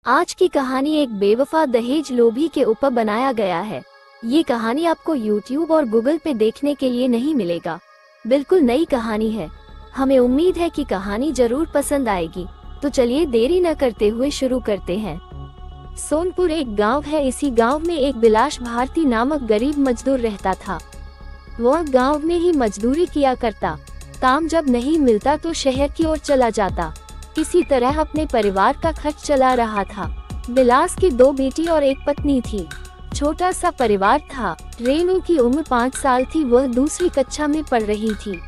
आज की कहानी एक बेवफा दहेज लोभी के ऊपर बनाया गया है। ये कहानी आपको YouTube और Google पे देखने के लिए नहीं मिलेगा। बिल्कुल नई कहानी है। हमें उम्मीद है कि कहानी जरूर पसंद आएगी। तो चलिए देरी न करते हुए शुरू करते हैं। सोनपुर एक गांव है। इसी गांव में एक बिलाश भारती नामक गरीब मजदूर रहता था। वह गांव में ही मजदूरी किया करता। काम जब नहीं मिलता तो शहर की ओर चला जाता। किसी तरह अपने परिवार का खर्च चला रहा था। बिलास की 2 बेटी और 1 पत्नी थी। छोटा सा परिवार था। रेनू की उम्र 5 साल थी। वह दूसरी कक्षा में पढ़ रही थी।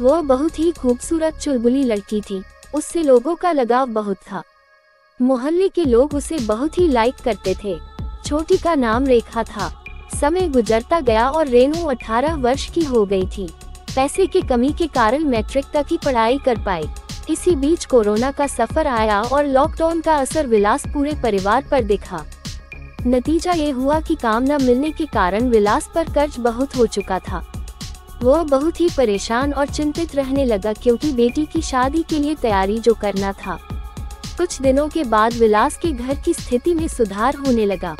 वह बहुत ही खूबसूरत चुलबुली लड़की थी। उससे लोगों का लगाव बहुत था। मोहल्ले के लोग उसे बहुत ही लाइक करते थे। छोटी का नाम रेखा था। समय गुजरता गया और रेनू 18 वर्ष की हो गई थी। पैसे की कमी के कारण मैट्रिक तक ही पढ़ाई कर पाई। इसी बीच कोरोना का सफर आया और लॉकडाउन का असर विलास पूरे परिवार पर दिखा। नतीजा ये हुआ कि काम न मिलने के कारण विलास पर कर्ज बहुत हो चुका था। वह बहुत ही परेशान और चिंतित रहने लगा क्योंकि बेटी की शादी के लिए तैयारी जो करना था। कुछ दिनों के बाद विलास के घर की स्थिति में सुधार होने लगा।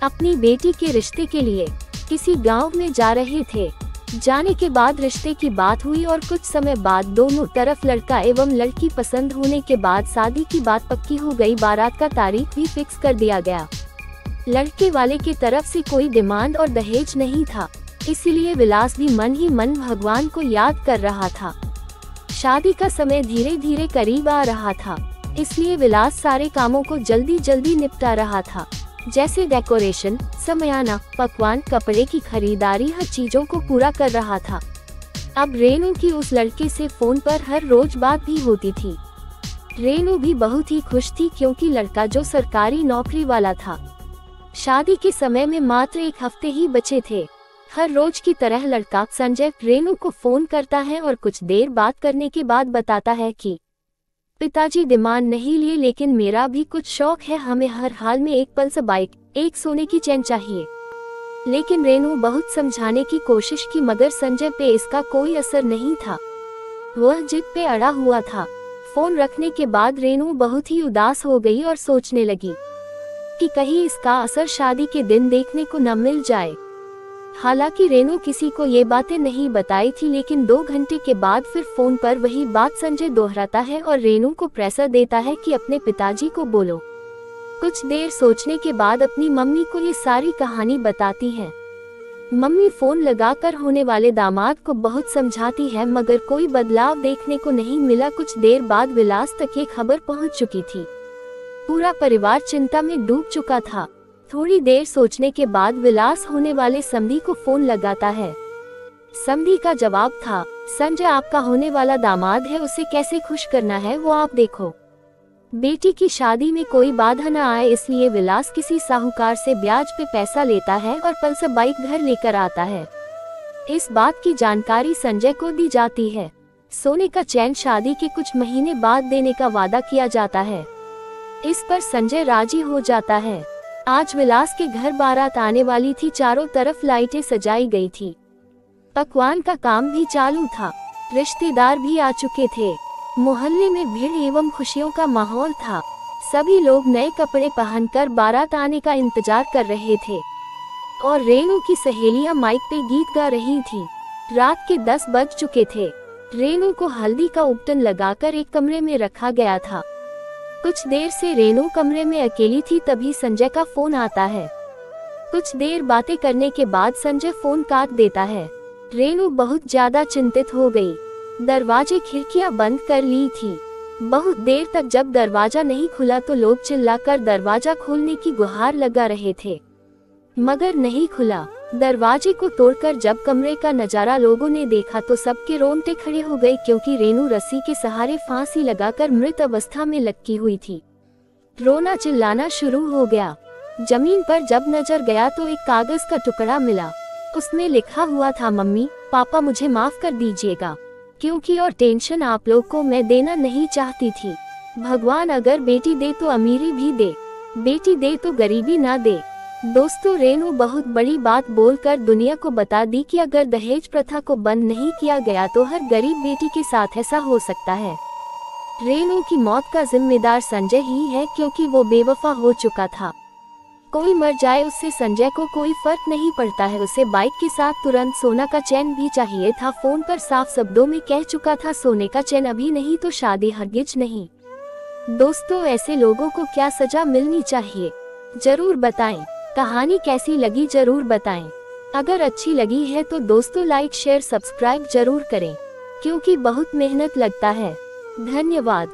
अपनी बेटी के रिश्ते के लिए किसी गांव में जा रहे थे। जाने के बाद रिश्ते की बात हुई और कुछ समय बाद दोनों तरफ लड़का एवं लड़की पसंद होने के बाद शादी की बात पक्की हो गई। बारात का तारीख भी फिक्स कर दिया गया। लड़के वाले की तरफ से कोई डिमांड और दहेज नहीं था, इसीलिए विलास भी मन ही मन भगवान को याद कर रहा था। शादी का समय धीरे धीरे करीब आ रहा था, इसलिए विलास सारे कामों को जल्दी जल्दी निपटा रहा था, जैसे डेकोरेशन, समयाना, पकवान, कपड़े की खरीदारी, हर चीजों को पूरा कर रहा था। अब रेनू की उस लड़के से फोन पर हर रोज बात भी होती थी। रेनू भी बहुत ही खुश थी क्योंकि लड़का जो सरकारी नौकरी वाला था। शादी के समय में मात्र 1 हफ्ते ही बचे थे। हर रोज की तरह लड़का संजय रेनू को फोन करता है और कुछ देर बात करने के बाद बताता है कि पिताजी डिमांड नहीं लिए, लेकिन मेरा भी कुछ शौक है। हमें हर हाल में 1 पल्सर बाइक, 1 सोने की चेन चाहिए। लेकिन रेनू बहुत समझाने की कोशिश की मगर संजय पे इसका कोई असर नहीं था। वह जिद पे अड़ा हुआ था। फोन रखने के बाद रेनू बहुत ही उदास हो गई और सोचने लगी कि कहीं इसका असर शादी के दिन देखने को न मिल जाए। हालांकि रेनू किसी को ये बातें नहीं बताई थी, लेकिन 2 घंटे के बाद फिर फोन पर वही बात संजय दोहराता है और रेनू को प्रेशर देता है कि अपने पिताजी को बोलो। कुछ देर सोचने के बाद अपनी मम्मी को ये सारी कहानी बताती है। मम्मी फोन लगाकर होने वाले दामाद को बहुत समझाती है मगर कोई बदलाव देखने को नहीं मिला। कुछ देर बाद विलास तक ये खबर पहुंच चुकी थी। पूरा परिवार चिंता में डूब चुका था। थोड़ी देर सोचने के बाद विलास होने वाले समधी को फोन लगाता है। समधी का जवाब था, संजय आपका होने वाला दामाद है, उसे कैसे खुश करना है वो आप देखो। बेटी की शादी में कोई बाधा न आए इसलिए विलास किसी साहूकार से ब्याज पे पैसा लेता है और पल्सर बाइक घर लेकर आता है। इस बात की जानकारी संजय को दी जाती है। सोने का चैन शादी के कुछ महीने बाद देने का वादा किया जाता है। इस पर संजय राजी हो जाता है। आज विलास के घर बारात आने वाली थी। चारों तरफ लाइटें सजाई गई थी। पकवान का काम भी चालू था। रिश्तेदार भी आ चुके थे। मोहल्ले में भीड़ एवं खुशियों का माहौल था। सभी लोग नए कपड़े पहनकर बारात आने का इंतजार कर रहे थे और रेनू की सहेलियां माइक पे गीत गा रही थी। रात के 10 बज चुके थे। रेनू को हल्दी का उपटन लगाकर एक कमरे में रखा गया था। कुछ देर से रेनू कमरे में अकेली थी, तभी संजय का फोन आता है। कुछ देर बातें करने के बाद संजय फोन काट देता है। रेनू बहुत ज्यादा चिंतित हो गई। दरवाजे खिड़कियां बंद कर ली थी। बहुत देर तक जब दरवाजा नहीं खुला तो लोग चिल्लाकर दरवाजा खोलने की गुहार लगा रहे थे, मगर नहीं खुला। दरवाजे को तोड़कर जब कमरे का नजारा लोगों ने देखा तो सबके रोंगटे खड़े हो गए क्योंकि रेनू रस्सी के सहारे फांसी लगाकर मृत अवस्था में लटकी हुई थी। रोना चिल्लाना शुरू हो गया। जमीन पर जब नजर गया तो एक कागज का टुकड़ा मिला। उसमें लिखा हुआ था, मम्मी पापा मुझे माफ कर दीजिएगा क्योंकि और टेंशन आप लोग को मैं देना नहीं चाहती थी। भगवान अगर बेटी दे तो अमीरी भी दे, बेटी दे तो गरीबी ना दे। दोस्तों, रेनू बहुत बड़ी बात बोलकर दुनिया को बता दी कि अगर दहेज प्रथा को बंद नहीं किया गया तो हर गरीब बेटी के साथ ऐसा हो सकता है। रेनू की मौत का जिम्मेदार संजय ही है, क्योंकि वो बेवफा हो चुका था। कोई मर जाए उससे संजय को कोई फर्क नहीं पड़ता है, उसे बाइक के साथ तुरंत सोना का चैन भी चाहिए था। फोन पर साफ शब्दों में कह चुका था, सोने का चैन अभी नहीं तो शादी हरगिज नहीं। दोस्तों, ऐसे लोगों को क्या सजा मिलनी चाहिए, जरूर बताएं। कहानी कैसी लगी जरूर बताएं। अगर अच्छी लगी है तो दोस्तों लाइक शेयर सब्सक्राइब जरूर करें, क्योंकि बहुत मेहनत लगता है। धन्यवाद।